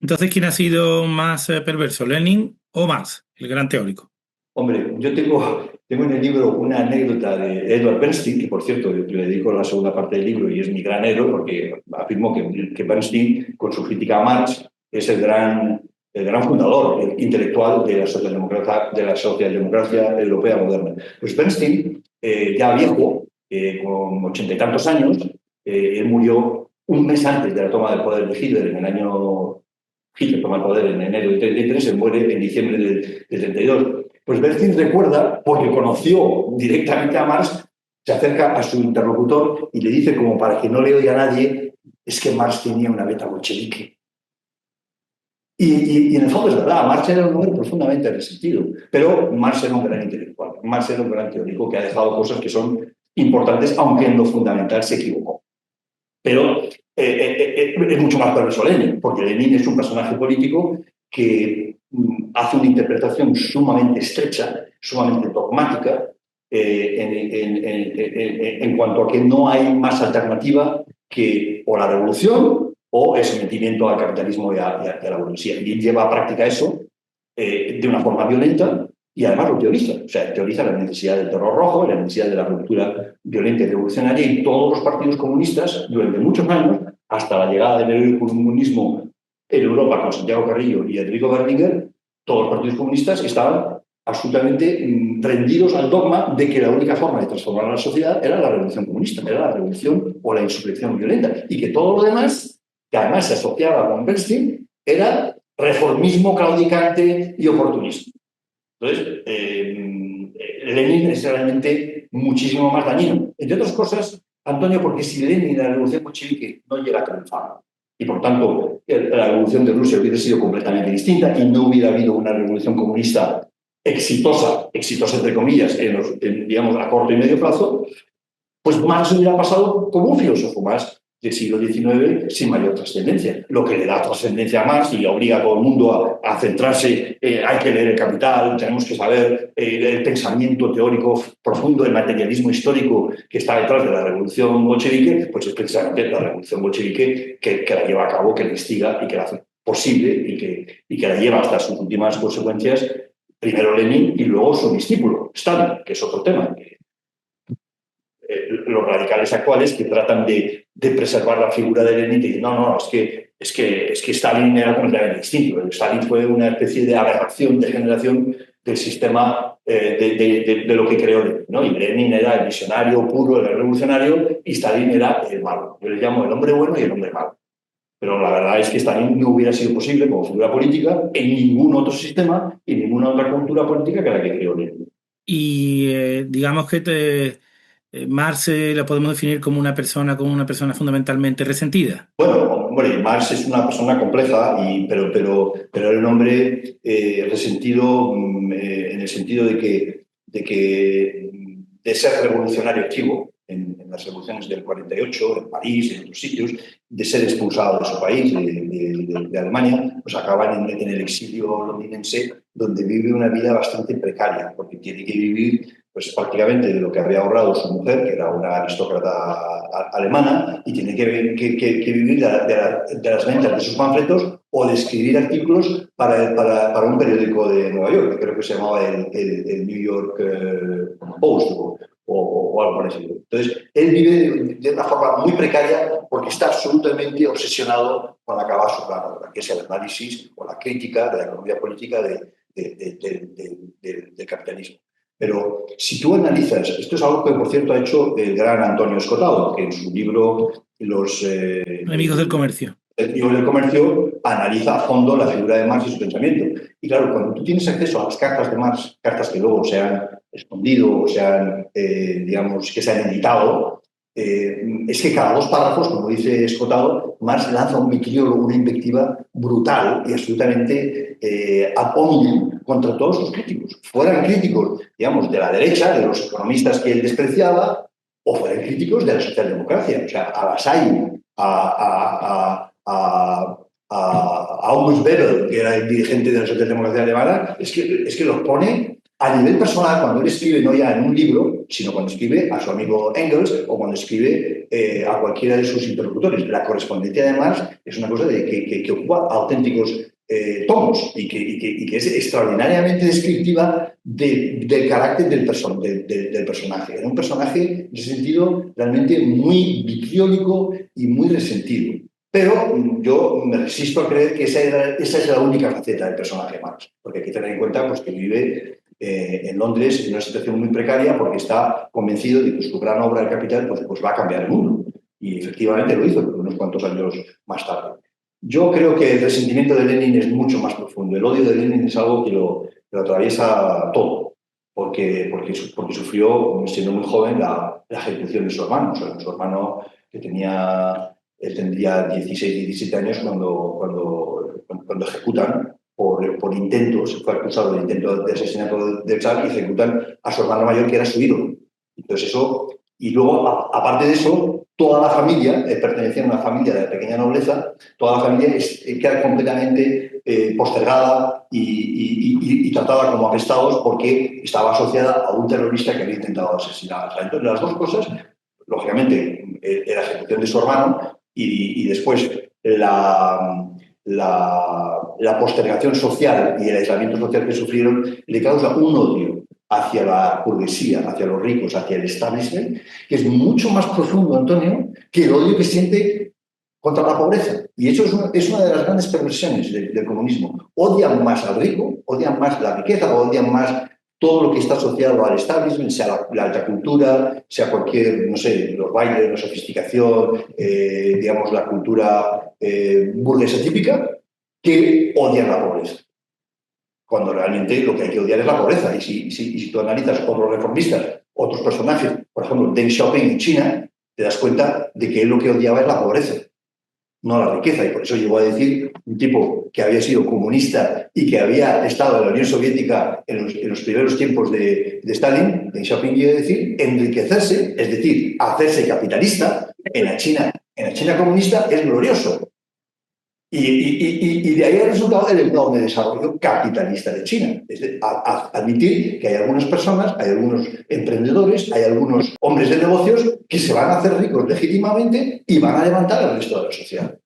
Entonces, ¿quién ha sido más perverso, Lenin o Marx, el gran teórico? Hombre, yo tengo en el libro una anécdota de Edward Bernstein, que por cierto le dedico la segunda parte del libro y es mi gran héroe, porque afirmo que Bernstein, con su crítica a Marx, es el gran fundador intelectual de la socialdemocracia europea moderna. Pues Bernstein, ya viejo, con ochenta y tantos años, él murió un mes antes de la toma del poder de Hitler, en el año Hitler toma el poder en enero del 33, se muere en diciembre del 32. Pues Bernstein recuerda, porque conoció directamente a Marx, se acerca a su interlocutor y le dice, como para que no le oiga a nadie, es que Marx tenía una beta bolchevique. Y en el fondo es verdad, Marx era un hombre profundamente resentido, pero Marx era un gran intelectual, Marx era un gran teórico que ha dejado cosas que son importantes, aunque en lo fundamental se equivocó. Pero es mucho más perverso Lenin, porque Lenin es un personaje político que hace una interpretación sumamente estrecha, sumamente dogmática, en cuanto a que no hay más alternativa que o la revolución o el sometimiento al capitalismo y a la burguesía. Y él lleva a práctica eso de una forma violenta y además lo teoriza. O sea, teoriza la necesidad del terror rojo, la necesidad de la ruptura violenta y revolucionaria, y todos los partidos comunistas durante muchos años, hasta la llegada del comunismo en Europa con Santiago Carrillo y Enrico Berlinguer, todos los partidos comunistas estaban absolutamente rendidos al dogma de que la única forma de transformar a la sociedad era la revolución comunista, era la revolución o la insurrección violenta, y que todo lo demás, que además se asociaba con Bernstein, era reformismo claudicante y oportunista. Entonces, Lenin es realmente muchísimo más dañino. Entre otras cosas, Antonio, porque si Lenin y la revolución bolchevique no llega a triunfar, y por tanto la revolución de Rusia hubiera sido completamente distinta y no hubiera habido una revolución comunista exitosa entre comillas, digamos, a corto y medio plazo, pues Marx hubiera pasado como un filósofo más del siglo XIX sin mayor trascendencia. Lo que le da trascendencia a Marx y obliga a todo el mundo a centrarse, hay que leer el Capital, tenemos que saber el pensamiento teórico profundo, el materialismo histórico que está detrás de la revolución bolchevique, pues es precisamente la revolución bolchevique que la lleva a cabo, que la instiga y que la hace posible y que la lleva hasta sus últimas consecuencias, primero Lenin y luego su discípulo, Stalin, que es otro tema, los radicales actuales que tratan de preservar la figura de Lenin y dicen, no, es que Stalin era completamente distinto. Stalin fue una especie de aberración, de generación del sistema de lo que creó Lenin, ¿no? Y Lenin era el visionario puro, el revolucionario, y Stalin era el malo. Yo le llamo el hombre bueno y el hombre malo. Pero la verdad es que Stalin no hubiera sido posible como figura política en ningún otro sistema y ninguna otra cultura política que la que creó Lenin. Y digamos que Marx lo podemos definir como una persona fundamentalmente resentida. Bueno, hombre, Marx es una persona compleja, pero era un hombre resentido en el sentido de ser revolucionario activo en las revoluciones del 48, en París, en otros sitios, de ser expulsado de su país, de Alemania, pues acaban en el exilio londinense, donde vive una vida bastante precaria, porque tiene que vivir pues prácticamente de lo que había ahorrado su mujer, que era una aristócrata alemana, y tiene que vivir de las ventas de sus panfletos o de escribir artículos para un periódico de Nueva York, que creo que se llamaba el New York Post o algo parecido. Entonces, él vive de una forma muy precaria porque está absolutamente obsesionado con acabar su plan, que es el análisis o la crítica de la economía política del capitalismo. Pero si tú analizas, esto es algo que por cierto ha hecho el gran Antonio Escotado, que en su libro Enemigos del comercio. El libro del comercio analiza a fondo la figura de Marx y su pensamiento. Y claro, cuando tú tienes acceso a las cartas de Marx, cartas que luego se han escondido o digamos, que se han editado, es que cada dos párrafos, como dice Escotado, Marx lanza un vitriolo, una invectiva brutal y absolutamente ad hominem contra todos sus críticos. Fueran críticos, digamos, de la derecha, de los economistas que él despreciaba, o fueran críticos de la socialdemocracia. O sea, a Vassall, a August Bebel, que era el dirigente de la socialdemocracia alemana, es que los pone a nivel personal, cuando él escribe no ya en un libro, sino cuando escribe a su amigo Engels o cuando escribe a cualquiera de sus interlocutores. La correspondencia, además, es una cosa que ocupa auténticos tomos y que es extraordinariamente descriptiva del carácter del personaje. Era un personaje, en ese sentido, realmente muy vitriólico y muy resentido. Pero yo me resisto a creer que esa es la única faceta del personaje de Marx, porque hay que tener en cuenta pues, que vive en Londres en una situación muy precaria porque está convencido de que su gran obra, El Capital, pues va a cambiar el mundo. Y efectivamente lo hizo, pero unos cuantos años más tarde. Yo creo que el resentimiento de Lenin es mucho más profundo. El odio de Lenin es algo que lo atraviesa todo, porque sufrió, siendo muy joven, la ejecución de su hermano. Su hermano, que él tendría 16, 17 años cuando ejecutan por intentos, fue acusado de intento de asesinato del zar y ejecutan a su hermano mayor, que era su ídolo. Entonces eso, y luego, aparte de eso, toda la familia, pertenecía a una familia de pequeña nobleza, toda la familia queda completamente postergada y tratada como apestados porque estaba asociada a un terrorista que había intentado asesinar. O sea, entonces, las dos cosas, lógicamente, la ejecución de su hermano y después la postergación social y el aislamiento social que sufrieron le causa un odio hacia la burguesía, hacia los ricos, hacia el establishment, que es mucho más profundo, Antonio, que el odio que siente contra la pobreza. Y eso es una de las grandes perversiones del comunismo. Odian más al rico, odian más la riqueza, odian más todo lo que está asociado al establishment, sea la alta cultura, sea cualquier, no sé, los bailes, la sofisticación, digamos, la cultura burguesa típica, que odian la pobreza. Cuando realmente lo que hay que odiar es la pobreza. Y si tú analizas otros reformistas, otros personajes, por ejemplo, Deng Xiaoping en China, te das cuenta de que él lo que odiaba es la pobreza, no la riqueza. Y por eso llegó a decir un tipo que había sido comunista y que había estado en la Unión Soviética en los primeros tiempos de Stalin, Deng Xiaoping llegó a decir, enriquecerse, es decir, hacerse capitalista en la China comunista es glorioso. Y de ahí ha resultado el enorme desarrollo capitalista de China. Es decir, admitir que hay algunas personas, hay algunos emprendedores, hay algunos hombres de negocios que se van a hacer ricos legítimamente y van a levantar al resto de la sociedad.